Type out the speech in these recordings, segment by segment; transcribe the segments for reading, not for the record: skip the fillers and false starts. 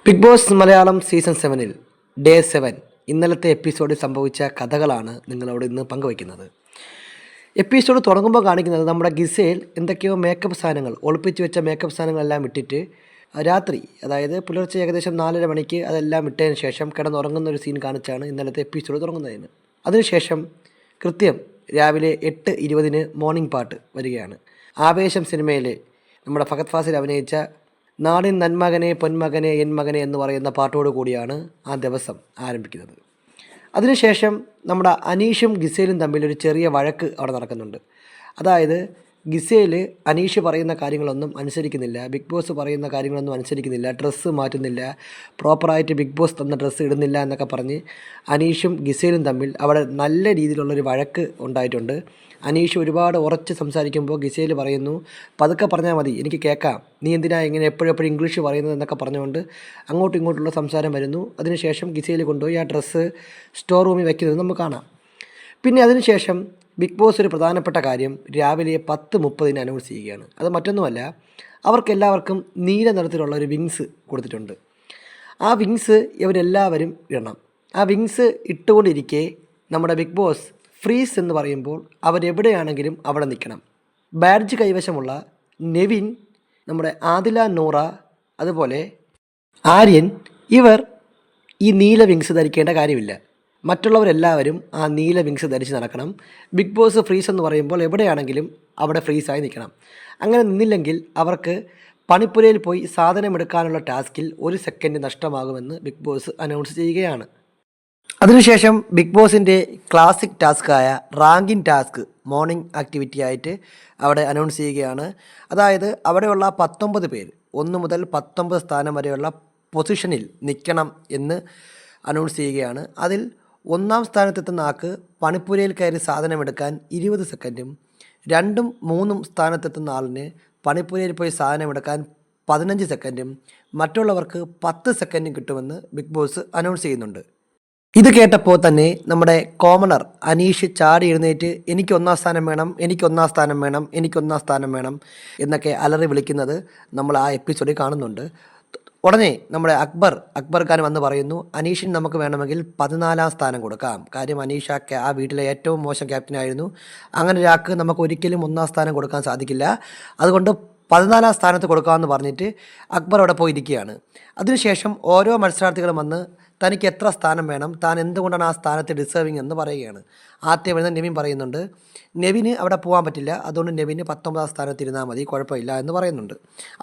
Big Boss Malayalam season 7-ൽ day 7 ഇന്നലത്തെ എപ്പിസോഡിൽ സംഭവിച്ച കഥകളാണ് നിങ്ങളോട് ഇന്ന് പങ്കുവയ്ക്കുന്നത്. എപ്പിസോഡ് തുടങ്ങുമ്പോൾ കാണിക്കുന്നത് നമ്മുടെ ഗിസേൽ എന്തൊക്കെയോ മേക്കപ്പ് സാധനങ്ങൾ ഒളിപ്പിച്ച് വെച്ച മേക്കപ്പ് സാധനങ്ങളെല്ലാം ഇട്ടിട്ട് രാത്രി, അതായത് പുലർച്ചെ ഏകദേശം 4:30 മണിക്ക് അതെല്ലാം ഇട്ടതിന് ശേഷം കിടന്നുറങ്ങുന്ന ഒരു സീൻ കാണിച്ചാണ് ഇന്നലത്തെ എപ്പിസോഡ് തുടങ്ങുന്നതിന്. അതിനുശേഷം കൃത്യം രാവിലെ 8:20 മോർണിംഗ് പാട്ട് വരികയാണ്. ആവേശം സിനിമയിലെ നമ്മുടെ ഫഹദ് ഫാസിൽ അഭിനയിച്ച നാടിൻ നന്മകനെ പൊന്മകനെ എൻ മകനെ എന്ന് പറയുന്ന പാട്ടോട് കൂടിയാണ് ആ ദിവസം ആരംഭിക്കുന്നത്. അതിനുശേഷം നമ്മുടെ അനീഷും ഗിസേലും തമ്മിൽ ഒരു ചെറിയ വഴക്ക് അവിടെ നടക്കുന്നുണ്ട്. അതായത് ഗിസേൽ അനീഷ് പറയുന്ന കാര്യങ്ങളൊന്നും അനുസരിക്കുന്നില്ല, ബിഗ് ബോസ് പറയുന്ന കാര്യങ്ങളൊന്നും അനുസരിക്കുന്നില്ല, ഡ്രസ്സ് മാറ്റുന്നില്ല, പ്രോപ്പറായിട്ട് ബിഗ് ബോസ് തന്ന ഡ്രസ്സ് ഇടുന്നില്ല എന്നൊക്കെ പറഞ്ഞ് അനീഷും ഗിസേലും തമ്മിൽ അവിടെ നല്ല രീതിയിലുള്ളൊരു വഴക്ക് ഉണ്ടായിട്ടുണ്ട്. അനീഷ് ഒരുപാട് ഉറച്ച് സംസാരിക്കുമ്പോൾ ഗിസേൽ പറയുന്നു, പതുക്കെ പറഞ്ഞാൽ മതി, എനിക്ക് കേൾക്കാം, നീ എന്തിനാ ഇങ്ങനെ എപ്പോഴും ഇംഗ്ലീഷ് പറയുന്നത് എന്നൊക്കെ പറഞ്ഞുകൊണ്ട് അങ്ങോട്ടും ഇങ്ങോട്ടുള്ള സംസാരം വരുന്നു. അതിനുശേഷം ഗിസേൽ കൊണ്ടുപോയി ആ ഡ്രസ്സ് സ്റ്റോർ റൂമിൽ വയ്ക്കുന്നത് നമുക്ക് കാണാം. പിന്നെ അതിനുശേഷം ബിഗ് ബോസ് ഒരു പ്രധാനപ്പെട്ട കാര്യം രാവിലെ 10:30 അനൗൺസ് ചെയ്യുകയാണ്. അത് മറ്റൊന്നുമല്ല, അവർക്കെല്ലാവർക്കും നീല നിറത്തിലുള്ള ഒരു വിങ്സ് കൊടുത്തിട്ടുണ്ട്. ആ വിങ്സ് ഇവരെല്ലാവരും ഇടണം. ആ വിങ്സ് ഇട്ടുകൊണ്ടിരിക്കെ നമ്മുടെ ബിഗ് ബോസ് ഫ്രീസ് എന്ന് പറയുമ്പോൾ അവരെവിടെയാണെങ്കിലും അവിടെ നിൽക്കണം. ബാഡ്ജ് കൈവശമുള്ള നെവിൻ, നമ്മുടെ ആദില നൂറ, അതുപോലെ ആര്യൻ, ഇവർ ഈ നീല വിങ്സ് ധരിക്കേണ്ട കാര്യമില്ല. മറ്റുള്ളവരെല്ലാവരും ആ നീല വിങ്സ് ധരിച്ച് നടക്കണം. ബിഗ് ബോസ് ഫ്രീസ് എന്ന് പറയുമ്പോൾ എവിടെയാണെങ്കിലും അവിടെ ഫ്രീസായി നിൽക്കണം. അങ്ങനെ നിന്നില്ലെങ്കിൽ അവർക്ക് പണിപ്പുരയിൽ പോയി സാധനമെടുക്കാനുള്ള ടാസ്കിൽ 1 സെക്കൻഡ് നഷ്ടമാകുമെന്ന് ബിഗ് ബോസ് അനൗൺസ് ചെയ്യുകയാണ്. അതിനുശേഷം ബിഗ് ബോസിൻ്റെ ക്ലാസിക് ടാസ്ക്കായ റാങ്കിങ് ടാസ്ക് മോർണിംഗ് ആക്ടിവിറ്റി ആയിട്ട് അവിടെ അനൗൺസ് ചെയ്യുകയാണ്. അതായത് അവിടെയുള്ള 19 പേര് 1 മുതൽ 19 സ്ഥാനം വരെയുള്ള പൊസിഷനിൽ നിൽക്കണം എന്ന് അനൗൺസ് ചെയ്യുകയാണ്. അതിൽ 1-ാം സ്ഥാനത്തെത്തുന്ന ആൾക്ക് പണിപ്പുരയിൽ കയറി സാധനമെടുക്കാൻ 20 സെക്കൻഡും 2-ഉം 3-ഉം സ്ഥാനത്തെത്തുന്ന ആളിന് പണിപ്പുരയിൽ പോയി സാധനമെടുക്കാൻ 15 സെക്കൻഡും മറ്റുള്ളവർക്ക് 10 സെക്കൻഡും കിട്ടുമെന്ന് ബിഗ് ബോസ് അനൗൺസ് ചെയ്യുന്നുണ്ട്. ഇത് കേട്ടപ്പോൾ തന്നെ നമ്മുടെ കോമണർ അനീഷ് ചാടി എഴുന്നേറ്റ് എനിക്ക് 1-ാം സ്ഥാനം വേണം, എനിക്ക് 1-ാം സ്ഥാനം വേണം, എനിക്ക് 1-ാം സ്ഥാനം വേണം എന്നൊക്കെ അലറി വിളിക്കുന്നത് നമ്മൾ ആ എപ്പിസോഡിൽ കാണുന്നുണ്ട്. ഉടനെ നമ്മുടെ അക്ബർ ഖാൻ വന്ന് പറയുന്നു, അനീഷിന് നമുക്ക് വേണമെങ്കിൽ 14-ാം സ്ഥാനം കൊടുക്കാം. കാര്യം അനീഷ് ആ വീട്ടിലെ ഏറ്റവും മോശം ക്യാപ്റ്റനായിരുന്നു. അങ്ങനെ ഒരാൾക്ക് നമുക്ക് ഒരിക്കലും 1-ാം സ്ഥാനം കൊടുക്കാൻ സാധിക്കില്ല. അതുകൊണ്ട് 14-ാം സ്ഥാനത്ത് കൊടുക്കാമെന്ന് പറഞ്ഞിട്ട് അക്ബർ അവിടെ പോയിരിക്കുകയാണ്. അതിനുശേഷം ഓരോ മത്സരാർത്ഥികളും വന്ന് തനിക്ക് എത്ര സ്ഥാനം വേണം, താൻ എന്തുകൊണ്ടാണ് ആ സ്ഥാനത്ത് ഡിസേർവിങ് എന്ന് പറയുകയാണ്. ആദ്യം വരുന്ന നെവിൻ പറയുന്നുണ്ട്, നെവിന് അവിടെ പോകാൻ പറ്റില്ല, അതുകൊണ്ട് നെവിന് 19-ാം സ്ഥാനത്ത് ഇരുന്നാൽ മതി, കുഴപ്പമില്ല എന്ന് പറയുന്നുണ്ട്.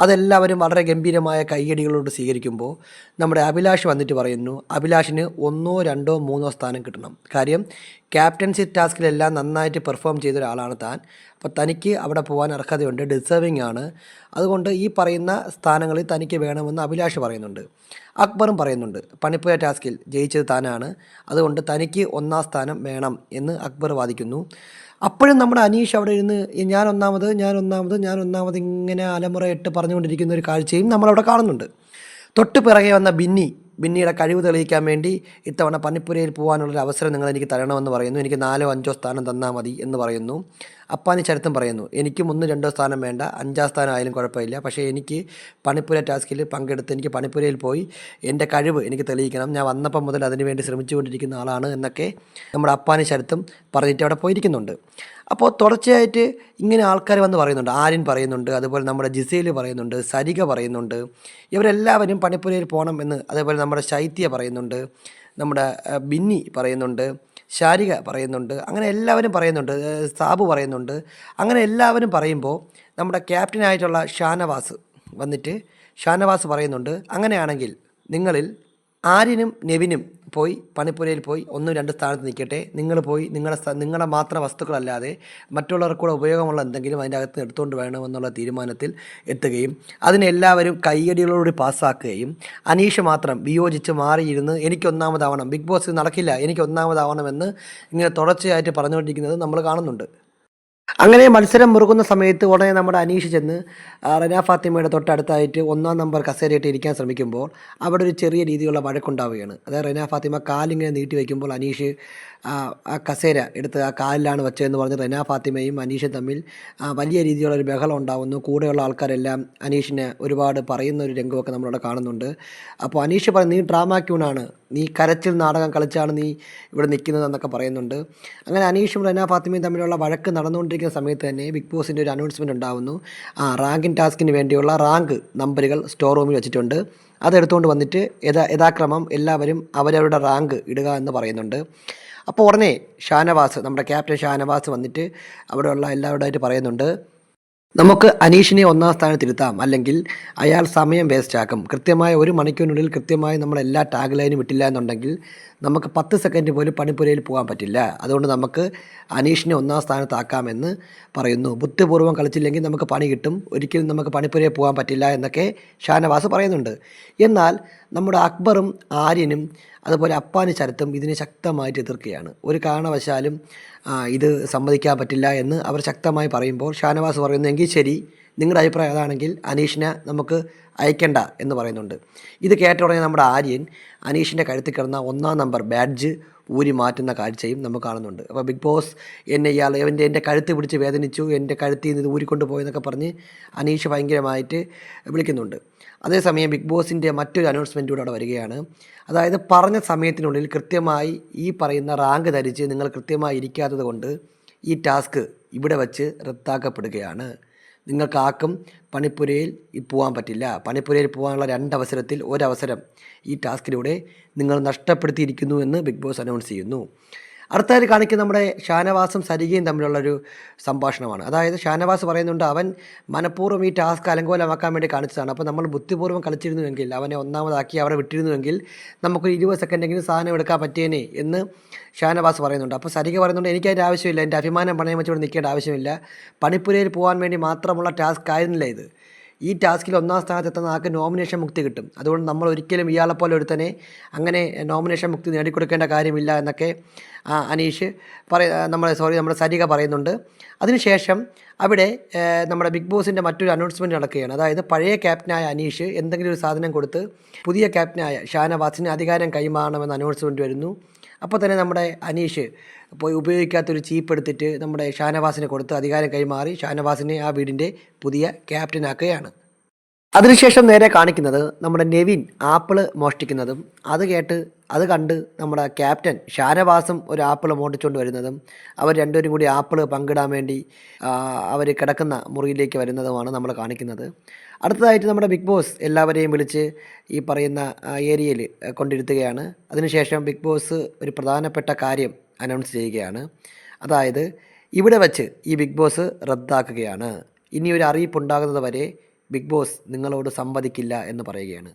അതെല്ലാവരും വളരെ ഗംഭീരമായ കയ്യടികളോട് സ്വീകരിക്കുമ്പോൾ നമ്മുടെ അഭിലാഷ് വന്നിട്ട് പറയുന്നു, അഭിലാഷിന് 1-ഓ 2-ഓ 3-ഓ സ്ഥാനം കിട്ടണം. കാര്യം ക്യാപ്റ്റൻസി ടാസ്കിലെല്ലാം നന്നായിട്ട് പെർഫോം ചെയ്ത ഒരാളാണ് താൻ. അപ്പോൾ തനിക്ക് അവിടെ പോകാൻ അർഹതയുണ്ട്, ഡിസേർവിങ് ആണ്. അതുകൊണ്ട് ഈ പറയുന്ന സ്ഥാനങ്ങളിൽ തനിക്ക് വേണമെന്ന് അഭിലാഷ് പറയുന്നുണ്ട്. അക്ബറും പറയുന്നുണ്ട്, പണിപ്പുര ടാസ്കിൽ ജയിച്ചത് താനാണ്, അതുകൊണ്ട് തനിക്ക് 1-ാം സ്ഥാനം വേണം എന്ന് അക്ബർ വാദിക്കുന്നു. അപ്പോഴും നമ്മുടെ അനീഷ് അവിടെ ഇരുന്ന് ഞാൻ ഒന്നാമത് ഇങ്ങനെ അലമുറയിട്ട് പറഞ്ഞുകൊണ്ടിരിക്കുന്ന ഒരു കാഴ്ചയും നമ്മളവിടെ കാണുന്നുണ്ട്. തൊട്ട് പിറകെ വന്ന ബിന്നിയുടെ കഴിവ് തെളിയിക്കാൻ വേണ്ടി ഇത്തവണ പണിപ്പുരയിൽ പോകാനുള്ളൊരു അവസരം നിങ്ങൾ എനിക്ക് തരണമെന്ന് പറയുന്നു. എനിക്ക് 4-ഓ 5-ഓ സ്ഥാനം തന്നാൽ മതി എന്ന് പറയുന്നു. അപ്പാനി ചരിത്രം പറയുന്നു, എനിക്കും 1-2 സ്ഥാനം വേണ്ട, 5-ാം സ്ഥാനം ആയാലും കുഴപ്പമില്ല, പക്ഷേ എനിക്ക് പണിപ്പുര ടാസ്കിൽ പങ്കെടുത്ത് എനിക്ക് പണിപ്പുരയിൽ പോയി എൻ്റെ കഴിവ് എനിക്ക് തെളിയിക്കണം, ഞാൻ വന്നപ്പം മുതൽ അതിനുവേണ്ടി ശ്രമിച്ചുകൊണ്ടിരിക്കുന്ന ആളാണ് എന്നൊക്കെ നമ്മുടെ അപ്പാനി ചരിത്രം പറഞ്ഞിട്ട് അവിടെ പോയിരിക്കുന്നുണ്ട്. അപ്പോൾ തുടർച്ചയായിട്ട് ഇങ്ങനെ ആൾക്കാർ വന്ന് പറയുന്നുണ്ട്. ആര്യൻ പറയുന്നുണ്ട്, അതുപോലെ നമ്മുടെ ജിസേൽ പറയുന്നുണ്ട്, സരിക പറയുന്നുണ്ട്, ഇവരെല്ലാവരും പണിപ്പുരയിൽ പോകണം എന്ന്. അതേപോലെ നമ്മുടെ ശൈത്യ പറയുന്നുണ്ട്, നമ്മുടെ ബിന്നി പറയുന്നുണ്ട്, ശാരിക പറയുന്നുണ്ട്, അങ്ങനെ എല്ലാവരും പറയുന്നുണ്ട്, സാബു പറയുന്നുണ്ട്. അങ്ങനെ എല്ലാവരും പറയുമ്പോൾ നമ്മുടെ ക്യാപ്റ്റനായിട്ടുള്ള ഷാനവാസ് പറയുന്നുണ്ട്, അങ്ങനെയാണെങ്കിൽ നിങ്ങളിൽ ആര്യനും നെവിനും പോയി പണിപ്പുരയിൽ പോയി 1-2 സ്ഥാനത്ത് നിൽക്കട്ടെ, നിങ്ങൾ പോയി നിങ്ങളുടെ മാത്രം വസ്തുക്കളല്ലാതെ മറ്റുള്ളവർക്കൂടെ ഉപയോഗമുള്ള എന്തെങ്കിലും അതിൻ്റെ അകത്ത് എടുത്തുകൊണ്ട് വേണമെന്നുള്ള തീരുമാനത്തിൽ എത്തുകയും അതിനെല്ലാവരും കയ്യടികളോട് പാസ്സാക്കുകയും അനീഷ് മാത്രം വിയോജിച്ച് മാറിയിരുന്ന് എനിക്ക് 1-ാമതാവണം, ബിഗ് ബോസ് നടക്കില്ല, എനിക്ക് 1-ാമതാവണമെന്ന് ഇങ്ങനെ തുടർച്ചയായിട്ട് പറഞ്ഞുകൊണ്ടിരിക്കുന്നത് നമ്മൾ കാണുന്നുണ്ട്. അങ്ങനെ മത്സരം മുറുകുന്ന സമയത്ത് ഉടനെ നമ്മുടെ അനീഷ് ചെന്ന് റെന ഫാത്തിമയുടെ തൊട്ടടുത്തായിട്ട് 1-ാം നമ്പർ കസേരയിട്ട് ഇരിക്കാൻ ശ്രമിക്കുമ്പോൾ അവിടെ ഒരു ചെറിയ രീതിയിലുള്ള വഴക്കുണ്ടാവുകയാണ്. അതായത് റെന ഫാത്തിമ കാലിങ്ങനെ നീട്ടി വയ്ക്കുമ്പോൾ അനീഷ് ആ കസേര എടുത്ത് ആ കാലിലാണ് വെച്ചതെന്ന് പറഞ്ഞ് റെന ഫാത്തിമയും അനീഷും തമ്മിൽ വലിയ രീതിയിലുള്ള ഒരു ബഹളം ഉണ്ടാകുന്നു. കൂടെയുള്ള ആൾക്കാരെല്ലാം അനീഷിനെ ഒരുപാട് പറയുന്ന ഒരു രംഗമൊക്കെ നമ്മളിവിടെ കാണുന്നുണ്ട്. അപ്പോൾ അനീഷ് പറയും, നീ ഡ്രാമ ക്യൂണാണ്, നീ കരച്ചിൽ നാടകം കളിച്ചാണ് നീ ഇവിടെ നിൽക്കുന്നതെന്നൊക്കെ പറയുന്നുണ്ട്. അങ്ങനെ അനീഷും റെന ഫാത്തിമയും തമ്മിലുള്ള വഴക്ക് നടന്നുകൊണ്ടിരിക്കുന്ന സമയത്ത് തന്നെ ബിഗ് ബോസിൻ്റെ ഒരു അനൗൺസ്മെൻറ്റ് ഉണ്ടാകുന്നു. റാങ്കിൻ ടാസ്കിന് വേണ്ടിയുള്ള റാങ്ക് നമ്പറുകൾ സ്റ്റോർ റൂമിൽ വെച്ചിട്ടുണ്ട്, അതെടുത്തുകൊണ്ട് വന്നിട്ട് യഥാക്രമം എല്ലാവരും അവരവരുടെ റാങ്ക് ഇടുക എന്ന് പറയുന്നുണ്ട്. അപ്പോൾ ഉടനെ ഷാനവാസ്, നമ്മുടെ ക്യാപ്റ്റൻ ഷാനവാസ് വന്നിട്ട് അവിടെയുള്ള എല്ലാവരുമായിട്ട് പറയുന്നുണ്ട്, നമുക്ക് അനീഷിനെ 1-ാം സ്ഥാനത്തിരുത്താം, അല്ലെങ്കിൽ അയാൾ സമയം വേസ്റ്റാക്കും. കൃത്യമായ 1 മണിക്കൂറിനുള്ളിൽ കൃത്യമായി നമ്മൾ എല്ലാ ടാഗ് ലൈനും ഇട്ടില്ല എന്നുണ്ടെങ്കിൽ നമുക്ക് 10 സെക്കൻഡ് പോലും പണിപ്പുരയിൽ പോകാൻ പറ്റില്ല. അതുകൊണ്ട് നമുക്ക് അനീഷിനെ 1-ാം സ്ഥാനത്താക്കാമെന്ന് പറയുന്നു. ബുദ്ധിപൂർവ്വം കളിച്ചില്ലെങ്കിൽ നമുക്ക് പണി കിട്ടും, ഒരിക്കലും നമുക്ക് പണിപ്പുരയിൽ പോകാൻ പറ്റില്ല എന്നൊക്കെ ഷാനവാസ് പറയുന്നുണ്ട്. എന്നാൽ നമ്മുടെ അക്ബറും ആര്യനും അതുപോലെ അപ്പാനി ശരത്തും ഇതിനെ ശക്തമായിട്ട് എതിർക്കുകയാണ്. ഒരു കാരണവശാലും ഇത് സമ്മതിക്കാൻ പറ്റില്ല എന്ന് അവർ ശക്തമായി പറയുമ്പോൾ ഷാനവാസ് പറയുന്നു, എങ്കിൽ ശരി, നിങ്ങളുടെ അഭിപ്രായം അതാണെങ്കിൽ അനീഷിനെ നമുക്ക് അയക്കണ്ട എന്ന് പറയുന്നുണ്ട്. ഇത് കേട്ട ഉടനെ നമ്മുടെ ആര്യൻ അനീഷിൻ്റെ കഴുത്തിൽ കിടന്ന 1-ാം നമ്പർ ബാഡ്ജ് ഊരി മാറ്റുന്ന കാഴ്ചയും നമുക്ക് കാണുന്നുണ്ട്. അപ്പോൾ ബിഗ് ബോസ് എൻ്റെ കഴുത്ത് പിടിച്ച് വേദനിച്ചു, എൻ്റെ കഴുത്തിൽ നിന്ന് ഇത് ഊരിക്കൊണ്ട് പോയെന്നൊക്കെ പറഞ്ഞ് അനീഷ് ഭയങ്കരമായിട്ട് വിളിക്കുന്നുണ്ട്. അതേസമയം ബിഗ് ബോസിൻ്റെ മറ്റൊരു അനൗൺസ്മെൻറ്റ് കൂടെ അവിടെ വരികയാണ്. അതായത് പറഞ്ഞ സമയത്തിനുള്ളിൽ കൃത്യമായി ഈ പറയുന്ന റാങ്ക് ധരിച്ച് നിങ്ങൾ കൃത്യമായി ഇരിക്കാത്തത് കൊണ്ട് ഈ ടാസ്ക് ഇവിടെ വച്ച് റദ്ദാക്കപ്പെടുകയാണ്. നിങ്ങൾക്കാർക്കും പണിപ്പുരയിൽ പോകാൻ പറ്റില്ല. പണിപ്പുരയിൽ പോകാനുള്ള 2 അവസരത്തിൽ ഒരവസരം ഈ ടാസ്കിലൂടെ നിങ്ങൾ നഷ്ടപ്പെടുത്തിയിരിക്കുന്നു എന്ന് ബിഗ് ബോസ് അനൗൺസ് ചെയ്യുന്നു. അടുത്തതായി കാണിക്കുന്ന നമ്മുടെ ഷാനവാസും സരികയും തമ്മിലുള്ളൊരു സംഭാഷണമാണ്. അതായത് ഷാനവാസ് പറയുന്നുണ്ട്, അവൻ മനഃപൂർവ്വം ഈ ടാസ്ക് അലങ്കോലമാക്കാൻ വേണ്ടി കാണിച്ചതാണ്. അപ്പോൾ നമ്മൾ ബുദ്ധിപൂർവ്വം കളിച്ചിരുന്നുവെങ്കിൽ, അവനെ 1-ാമതാക്കി അവരെ വിട്ടിരുന്നുവെങ്കിൽ നമുക്കൊരു 20 സെക്കൻഡെങ്കിലും സാധനം എടുക്കാൻ പറ്റിയേനെ എന്ന് ഷാനവാസ് പറയുന്നുണ്ട്. അപ്പോൾ സരിക പറയുന്നുണ്ട്, എനിക്കതിൻ്റെ ആവശ്യമില്ല, എൻ്റെ അഭിമാനം പണയം വെച്ചുകൊണ്ട് നിൽക്കേണ്ട ആവശ്യമില്ല, പണിപ്പുരയിൽ പോകാൻ വേണ്ടി മാത്രമുള്ള ടാസ്ക് ആയിരുന്നില്ല ഇത്. ഈ ടാസ്കിൽ 1-ാം സ്ഥാനത്തെത്തുന്ന ആൾക്ക് നോമിനേഷൻ മുക്തി കിട്ടും. അതുകൊണ്ട് നമ്മൾ ഒരിക്കലും ഇയാളെപ്പോലെ ഒരുത്തനെ അങ്ങനെ നോമിനേഷൻ മുക്തി നേടിക്കൊടുക്കേണ്ട കാര്യമില്ല എന്നൊക്കെ നമ്മുടെ സരിക പറയുന്നുണ്ട്. അതിനുശേഷം അവിടെ നമ്മുടെ ബിഗ് ബോസിൻ്റെ മറ്റൊരു അനൗൺസ്മെൻറ്റ് നടക്കുകയാണ്. അതായത് പഴയ ക്യാപ്റ്റനായ അനീഷ് എന്തെങ്കിലും ഒരു സാധനം കൊടുത്ത് പുതിയ ക്യാപ്റ്റനായ ഷാനവാസിന് അധികാരം കൈമാറണമെന്ന് അനൗൺസ്മെൻറ്റ് വരുന്നു. അപ്പോൾ തന്നെ നമ്മുടെ അനീഷ് പോയി ഉപയോഗിക്കാത്തൊരു ചീപ്പ് എടുത്തിട്ട് നമ്മുടെ ഷാനവാസിന് കൊടുത്ത് അധികാരം കൈമാറി ഷാനവാസിനെ ആ വീടിൻ്റെ പുതിയ ക്യാപ്റ്റനാക്കുകയാണ്. അതിനുശേഷം നേരെ കാണിക്കുന്നത് നമ്മുടെ നെവിൻ ആപ്പിള് മോഷ്ടിക്കുന്നതും അത് കണ്ട് നമ്മുടെ ക്യാപ്റ്റൻ ഷാനവാസും ഒരു ആപ്പിൾ മോഷ്ടിച്ചുകൊണ്ട് വരുന്നതും അവർ രണ്ടുപേരും കൂടി ആപ്പിൾ പങ്കിടാൻ വേണ്ടി അവർ കിടക്കുന്ന മുറിയിലേക്ക് വരുന്നതുമാണ് നമ്മൾ കാണിക്കുന്നത്. അടുത്തതായിട്ട് നമ്മുടെ ബിഗ് ബോസ് എല്ലാവരെയും വിളിച്ച് ഈ പറയുന്ന ഏരിയയിൽ കൊണ്ടിരുത്തുകയാണ്. അതിനുശേഷം ബിഗ് ബോസ് ഒരു പ്രധാനപ്പെട്ട കാര്യം അനൗൺസ് ചെയ്യുകയാണ്. അതായത് ഇവിടെ വച്ച് ഈ ബിഗ് ബോസ് റദ്ദാക്കുകയാണ്. ഇനി ഒരു അറിയിപ്പുണ്ടാകുന്നത് വരെ ബിഗ് ബോസ് നിങ്ങളോട് സംവദിക്കില്ല എന്ന് പറയുകയാണ്.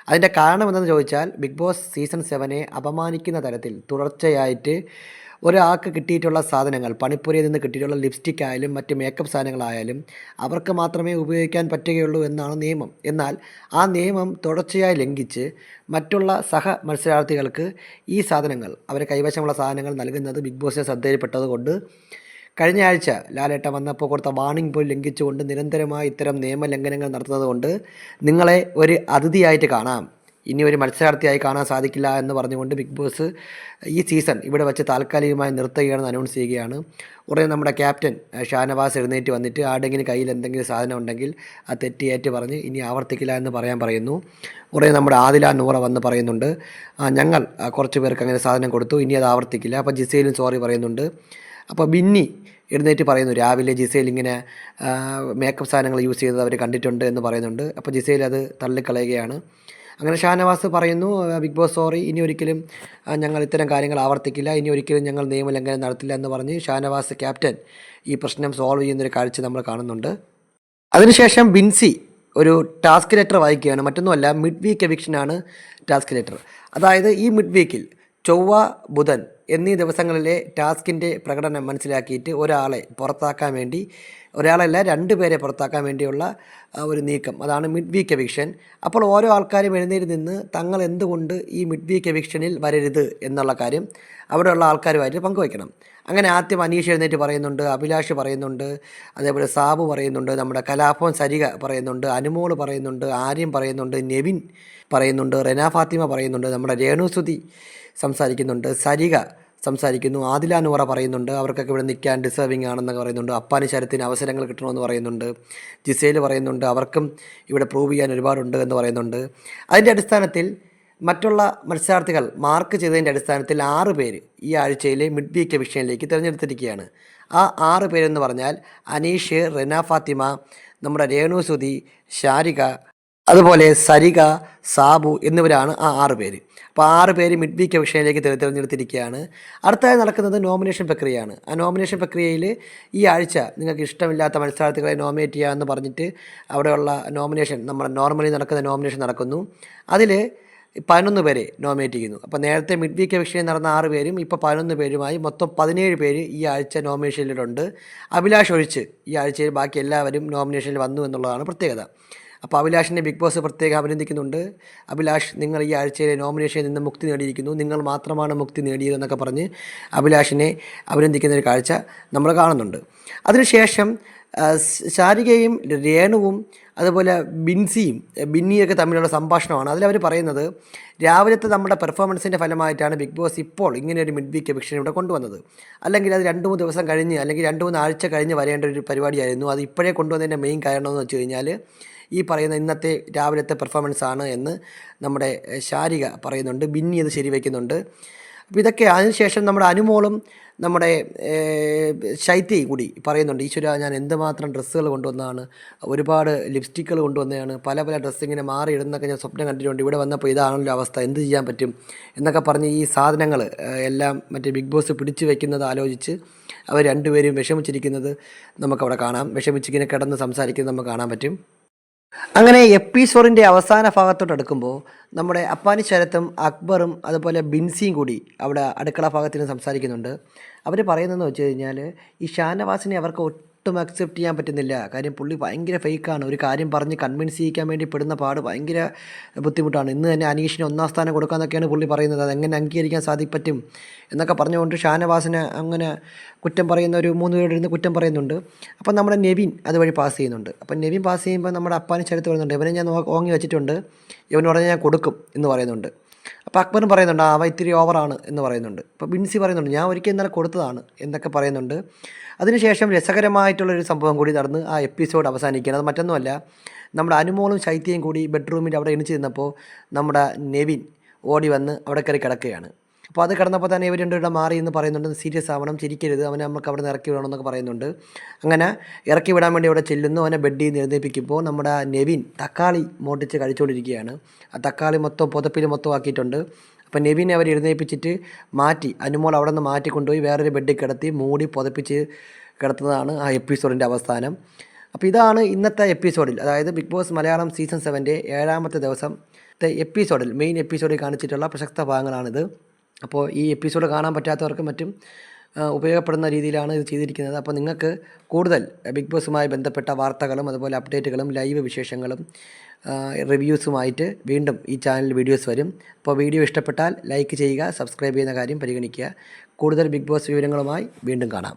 അതിൻ്റെ കാരണം എന്തെന്ന് ചോദിച്ചാൽ, ബിഗ് ബോസ് സീസൺ 7 അപമാനിക്കുന്ന തരത്തിൽ തുടർച്ചയായിട്ട് ഒരാൾക്ക് കിട്ടിയിട്ടുള്ള സാധനങ്ങൾ, പണിപ്പുരയിൽ നിന്ന് കിട്ടിയിട്ടുള്ള ലിപ്സ്റ്റിക് ആയാലും മറ്റ് മേക്കപ്പ് സാധനങ്ങളായാലും അവർക്ക് മാത്രമേ ഉപയോഗിക്കാൻ പറ്റുകയുള്ളൂ എന്നാണ് നിയമം. എന്നാൽ ആ നിയമം തുടർച്ചയായി ലംഘിച്ച് മറ്റുള്ള മത്സരാർത്ഥികൾക്ക് ഈ സാധനങ്ങൾ, അവരെ കൈവശമുള്ള സാധനങ്ങൾ നൽകുന്നത് ബിഗ് ബോസിനെ ശ്രദ്ധയിൽപ്പെട്ടതുകൊണ്ട് കഴിഞ്ഞ ആഴ്ച ലാലേട്ടൻ വന്നപ്പോൾ കൊടുത്ത വാർണിംഗ് പോലും ലംഘിച്ചുകൊണ്ട് നിരന്തരമായി ഇത്തരം നിയമലംഘനങ്ങൾ നടത്തുന്നത് കൊണ്ട് നിങ്ങളെ ഒരു അതിഥിയായിട്ട് കാണാം, ഇനി ഒരു മത്സരാർത്ഥിയായി കാണാൻ സാധിക്കില്ല എന്ന് പറഞ്ഞുകൊണ്ട് ബിഗ് ബോസ് ഈ സീസൺ ഇവിടെ വെച്ച് താൽക്കാലികമായി നിർത്തുകയാണെന്ന് അനൗൺസ് ചെയ്യുകയാണ്. ഉടനെ നമ്മുടെ ക്യാപ്റ്റൻ ഷാനവാസ് എഴുന്നേറ്റ് വന്നിട്ട് ആരുടെങ്കിലും കയ്യിൽ എന്തെങ്കിലും സാധനം ഉണ്ടെങ്കിൽ അത് തെറ്റിയേറ്റ് പറഞ്ഞ് ഇനി ആവർത്തിക്കില്ല എന്ന് പറയുന്നു. ഉടനെ നമ്മുടെ ആദില നൂറ വന്ന് പറയുന്നുണ്ട്, ഞങ്ങൾ കുറച്ച് പേർക്ക് അങ്ങനെ സാധനം കൊടുത്തു, ഇനി അത് ആവർത്തിക്കില്ല. അപ്പോൾ ജിസയിലും സോറി പറയുന്നുണ്ട്. അപ്പോൾ ബിന്നി എഴുന്നേറ്റ് പറയുന്നു, രാവിലെ ജിസയിൽ ഇങ്ങനെ മേക്കപ്പ് സാധനങ്ങൾ യൂസ് ചെയ്തത് അവർ കണ്ടിട്ടുണ്ട് എന്ന് പറയുന്നുണ്ട്. അപ്പോൾ ജിസയിൽ അത് തള്ളിക്കളയുകയാണ്. അങ്ങനെ ഷാനവാസ് പറയുന്നു, ബിഗ് ബോസ് സോറി, ഇനി ഒരിക്കലും ഞങ്ങൾ ഇത്തരം കാര്യങ്ങൾ ആവർത്തിക്കില്ല, ഇനി ഒരിക്കലും ഞങ്ങൾ നിയമലംഘനം നടത്തില്ല എന്ന് പറഞ്ഞ് ഷാനവാസ് ക്യാപ്റ്റൻ ഈ പ്രശ്നം സോൾവ് ചെയ്യുന്നൊരു കാഴ്ച നമ്മൾ കാണുന്നുണ്ട്. അതിനുശേഷം ബിൻസി ഒരു ടാസ്ക് ലെറ്റർ വായിക്കുകയാണ്. മറ്റൊന്നുമല്ല, മിഡ് വീക്ക് എവിക്ഷനാണ് ടാസ്ക് ലെറ്റർ. അതായത് ഈ മിഡ് വീക്കിൽ ചൊവ്വ ബുധൻ എന്നീ ദിവസങ്ങളിലെ ടാസ്കിൻ്റെ പ്രകടനം മനസ്സിലാക്കിയിട്ട് ഒരാളെ പുറത്താക്കാൻ വേണ്ടി, ഒരാളല്ല 2 പേരെ പുറത്താക്കാൻ വേണ്ടിയുള്ള ഒരു നീക്കം, അതാണ് മിഡ് വീക്ക് എവിക്ഷൻ. അപ്പോൾ ഓരോ ആൾക്കാരും എഴുന്നേറ്റ് നിന്ന് തങ്ങൾ എന്തുകൊണ്ട് ഈ മിഡ് വീക്ക് എവിക്ഷനിൽ വരരുത് എന്നുള്ള കാര്യം അവിടെയുള്ള ആൾക്കാരുമായിട്ട് പങ്കുവയ്ക്കണം. അങ്ങനെ ആദ്യം അനീഷ് എഴുന്നേറ്റ് പറയുന്നുണ്ട്, അഭിലാഷ് പറയുന്നുണ്ട്, അതേപോലെ സാബു പറയുന്നുണ്ട്, നമ്മുടെ കലാഭവൻ സരിക പറയുന്നുണ്ട്, അനുമോൾ പറയുന്നുണ്ട്, ആര്യൻ പറയുന്നുണ്ട്, നെവിൻ പറയുന്നുണ്ട്, റെന ഫാത്തിമ പറയുന്നുണ്ട്, നമ്മുടെ രേണുസുതി സംസാരിക്കുന്നുണ്ട്, സരിക സംസാരിക്കുന്നു, ആദില നൂറ പറയുന്നുണ്ട്, അവർക്കൊക്കെ ഇവിടെ നിൽക്കാൻ ഡിസേർവിങ് ആണെന്നൊക്കെ പറയുന്നുണ്ട്, അപ്പാനി ശരത്തിന് അവസരങ്ങൾ കിട്ടണമെന്ന് പറയുന്നുണ്ട്, ജിസേൽ പറയുന്നുണ്ട് അവർക്കും ഇവിടെ പ്രൂവ് ചെയ്യാൻ ഒരുപാടുണ്ട് എന്ന് പറയുന്നുണ്ട്. അതിൻ്റെ അടിസ്ഥാനത്തിൽ മറ്റുള്ള മത്സരാർത്ഥികൾ മാർക്ക് ചെയ്തതിൻ്റെ അടിസ്ഥാനത്തിൽ 6 പേര് ഈ ആഴ്ചയിലെ മിഡ് വീക്ക് എവിക്ഷനിലേക്ക് തിരഞ്ഞെടുത്തിരിക്കുകയാണ്. ആ 6 പേരെന്ന് പറഞ്ഞാൽ അനീഷ്, റെന ഫാത്തിമ, നമ്മുടെ രേണുസുതി, ഷാരിക, അതുപോലെ സരിക, സാബു എന്നിവരാണ് ആ 6 പേര്. അപ്പോൾ 6 പേര് മിഡ് വീക്ക് എവിക്ഷനിലേക്ക് തിരഞ്ഞെടുത്തിരിക്കുകയാണ്. അടുത്തതായി നടക്കുന്നത് നോമിനേഷൻ പ്രക്രിയയാണ്. ആ നോമിനേഷൻ പ്രക്രിയയിൽ ഈ ആഴ്ച നിങ്ങൾക്ക് ഇഷ്ടമില്ലാത്ത മത്സരാർത്ഥികളെ നോമിനേറ്റ് ചെയ്യാമെന്ന് പറഞ്ഞിട്ട് അവിടെയുള്ള നോമിനേഷൻ, നമ്മുടെ നോർമലി നടക്കുന്ന നോമിനേഷൻ നടക്കുന്നു. അതിൽ 11 പേരെ നോമിനേറ്റ് ചെയ്യുന്നു. അപ്പോൾ നേരത്തെ മിഡ് വീക്ക് എവിക്ഷനിൽ നടന്ന 6 പേരും ഇപ്പോൾ 11 പേരുമായി മൊത്തം 17 പേര് ഈ ആഴ്ച നോമിനേഷനിലുണ്ട്. അഭിലാഷ് ഒഴിച്ച് ഈ ആഴ്ചയിൽ ബാക്കി എല്ലാവരും നോമിനേഷനിൽ വന്നു എന്നുള്ളതാണ് പ്രത്യേകത. അപ്പോൾ അഭിലാഷിനെ ബിഗ് ബോസ് പ്രത്യേകം അഭിനന്ദിക്കുന്നുണ്ട്. അഭിലാഷ്, നിങ്ങൾ ഈ ആഴ്ചയിലെ നോമിനേഷനിൽ നിന്ന് മുക്തി നേടിയിരിക്കുന്നു, നിങ്ങൾ മാത്രമാണ് മുക്തി നേടിയതെന്നൊക്കെ പറഞ്ഞ് അഭിലാഷിനെ അഭിനന്ദിക്കുന്ന ഒരു കാഴ്ച നമ്മൾ കാണുന്നുണ്ട്. അതിനുശേഷം ശാരികയും രേണുവും അതുപോലെ ബിന്നിയൊക്കെ തമ്മിലുള്ള സംഭാഷണമാണ്. അതിലവർ പറയുന്നത് രാവിലത്തെ നമ്മുടെ പെർഫോമൻസിൻ്റെ ഫലമായിട്ടാണ് ബിഗ് ബോസ് ഇപ്പോൾ ഇങ്ങനെ ഒരു മിഡ് വീക്ക് എവിക്ഷൻ ഇവിടെ കൊണ്ടുവന്നത്. അല്ലെങ്കിൽ അത് 2-3 ദിവസം കഴിഞ്ഞ്, അല്ലെങ്കിൽ 2-3 ആഴ്ച കഴിഞ്ഞ് വരേണ്ട ഒരു പരിപാടിയായിരുന്നു. അത് ഇപ്പോഴേ കൊണ്ടുവന്നതിൻ്റെ മെയിൻ കാരണം എന്ന് വെച്ച് കഴിഞ്ഞാൽ ഈ പറയുന്ന ഇന്നത്തെ രാവിലത്തെ പെർഫോമൻസ് ആണ് എന്ന് നമ്മുടെ ശാരിക പറയുന്നുണ്ട്, ബിന്നി അത് ശരിവയ്ക്കുന്നുണ്ട്. അപ്പോൾ ഇതൊക്കെ അതിനുശേഷം നമ്മുടെ അനുമോളും നമ്മുടെ ശൈത്യയും കൂടി പറയുന്നുണ്ട്, ഈശ്വര ഞാൻ എന്തുമാത്രം ഡ്രസ്സുകൾ കൊണ്ടുവന്നതാണ്, ഒരുപാട് ലിപ്സ്റ്റിക്കുകൾ കൊണ്ടുവന്നതാണ്, പല പല ഡ്രസ്സ് ഇങ്ങനെ മാറി ഇടുന്നൊക്കെ ഞാൻ സ്വപ്നം കണ്ടിട്ടുണ്ട്, ഇവിടെ വന്നപ്പോൾ ഇതാണല്ലോ അവസ്ഥ, എന്ത് ചെയ്യാൻ പറ്റും എന്നൊക്കെ പറഞ്ഞ് ഈ സാധനങ്ങൾ എല്ലാം മറ്റേ ബിഗ് ബോസ് പിടിച്ചു വയ്ക്കുന്നത് ആലോചിച്ച് അവർ 2 പേരും വിഷമിച്ചിരിക്കുന്നത് നമുക്കവിടെ കാണാം. വിഷമിച്ചിങ്ങനെ കിടന്ന് സംസാരിക്കുന്നത് നമുക്ക് കാണാൻ പറ്റും. അങ്ങനെ എപ്പിസോഡിൻ്റെ അവസാന ഭാഗത്തോട്ട് അടുക്കുമ്പോൾ നമ്മുടെ അപ്പാനി ശരത്തും അക്ബറും അതുപോലെ ബിൻസിയും കൂടി അവിടെ അടുക്കള ഭാഗത്തിന് സംസാരിക്കുന്നുണ്ട്. അവർ പറയുന്നതെന്ന് വെച്ച് കഴിഞ്ഞാൽ ഈ ഷാനവാസിനെ അവർക്ക് ഒട്ടും അക്സെപ്റ്റ് ചെയ്യാൻ പറ്റുന്നില്ല. കാര്യം പുള്ളി ഭയങ്കര ഫേക്കാണ്. ഒരു കാര്യം പറഞ്ഞ് കൺവിൻസ് ചെയ്യിക്കാൻ വേണ്ടി പെടുന്ന പാട് ഭയങ്കര ബുദ്ധിമുട്ടാണ്. ഇന്ന് തന്നെ അനീഷിന് 1-ാം സ്ഥാനം കൊടുക്കാമെന്നൊക്കെയാണ് പുള്ളി പറയുന്നത്. അതെങ്ങനെ അംഗീകരിക്കാൻ സാധിപ്പറ്റും എന്നൊക്കെ പറഞ്ഞുകൊണ്ട് ഷാനവാസിനെ അങ്ങനെ കുറ്റം പറയുന്ന ഒരു 3 പേരിരുന്ന് കുറ്റം പറയുന്നുണ്ട്. അപ്പം നമ്മുടെ നെവിൻ അതുവഴി പാസ് ചെയ്യുന്നുണ്ട്. അപ്പം നെവിൻ പാസ് ചെയ്യുമ്പോൾ നമ്മുടെ അപ്പാനി ചരിത്രം വരുന്നുണ്ട്, ഇവനെ ഞാൻ ഓങ്ങി വെച്ചിട്ടുണ്ട്, ഇവന് പറഞ്ഞാൽ ഞാൻ കൊടുക്കും എന്ന് പറയുന്നുണ്ട്. അപ്പോൾ അക്ബറും പറയുന്നുണ്ട് അവ ഇത്തിരി ഓവറാണ് എന്ന് പറയുന്നുണ്ട്. അപ്പോൾ ബിൻസി പറയുന്നുണ്ട് ഞാൻ ഒരിക്കൽ ഇന്നലെ കൊടുത്തതാണ് എന്നൊക്കെ പറയുന്നുണ്ട്. അതിനുശേഷം രസകരമായിട്ടുള്ളൊരു സംഭവം കൂടി നടന്ന് ആ എപ്പിസോഡ് അവസാനിക്കുകയാണ്. അത് മറ്റൊന്നുമല്ല, നമ്മുടെ അനുമോളും ശൈത്യയും കൂടി ബെഡ്റൂമിൻ്റെ അവിടെ എണിച്ച് നിന്നപ്പോൾ നമ്മുടെ നെവിൻ ഓടി വന്ന് അവിടെ കയറി കിടക്കുകയാണ്. അപ്പോൾ അത് കിടന്നപ്പോൾ തന്നെ ഇവർ 2 പേരുടെ മാറി എന്ന് പറയുന്നുണ്ട്, സീരിയസ് ആവണം, ചിരിക്കരുത്, അവനെ നമുക്ക് അവിടെ നിന്ന് ഇറക്കി വിടണം എന്നൊക്കെ പറയുന്നുണ്ട്. അങ്ങനെ ഇറക്കി വിടാൻ വേണ്ടി അവിടെ ചെല്ലുന്നു. അവനെ ബെഡിൽ നിന്ന് എഴുന്നേൽപ്പിക്കുമ്പോൾ നമ്മുടെ നെവിൻ തക്കാളി മോട്ടിച്ച് കഴിച്ചുകൊണ്ടിരിക്കുകയാണ്. ആ തക്കാളി മൊത്തം പുതപ്പിൽ മൊത്തം ആക്കിയിട്ടുണ്ട്. അപ്പോൾ നെവിനെ അവർ എഴുന്നേൽപ്പിച്ചിട്ട് മാറ്റി, അനുമോൾ അവിടെ നിന്ന് മാറ്റി കൊണ്ടുപോയി വേറൊരു ബെഡിൽ കിടത്തി മൂടി പുതപ്പിച്ച് കിടത്തുന്നതാണ് ആ എപ്പിസോഡിൻ്റെ അവസാനം. അപ്പോൾ ഇതാണ് ഇന്നത്തെ എപ്പിസോഡിൽ, അതായത് ബിഗ് ബോസ് മലയാളം സീസൺ 7ൻ്റെ 7ാമത്തെ ദിവസത്തെ എപ്പിസോഡിൽ, മെയിൻ എപ്പിസോഡിൽ കാണിച്ചിട്ടുള്ള പ്രസക്ത ഭാഗങ്ങളാണിത്. അപ്പോൾ ഈ എപ്പിസോഡ് കാണാൻ പറ്റാത്തവർക്കും മറ്റും ഉപയോഗപ്പെടുന്ന രീതിയിലാണ് ഇത് ചെയ്തിരിക്കുന്നത്. അപ്പോൾ നിങ്ങൾക്ക് കൂടുതൽ ബിഗ് ബോസുമായി ബന്ധപ്പെട്ട വാർത്തകളും അതുപോലെ അപ്ഡേറ്റുകളും ലൈവ് വിശേഷങ്ങളും റിവ്യൂസുമായിട്ട് വീണ്ടും ഈ ചാനൽ വീഡിയോസ് വരും. അപ്പോൾ വീഡിയോ ഇഷ്ടപ്പെട്ടാൽ ലൈക്ക് ചെയ്യുക, സബ്സ്ക്രൈബ് ചെയ്യുന്ന കാര്യം പരിഗണിക്കുക. കൂടുതൽ ബിഗ് ബോസ് വിവരങ്ങളുമായി വീണ്ടും കാണാം.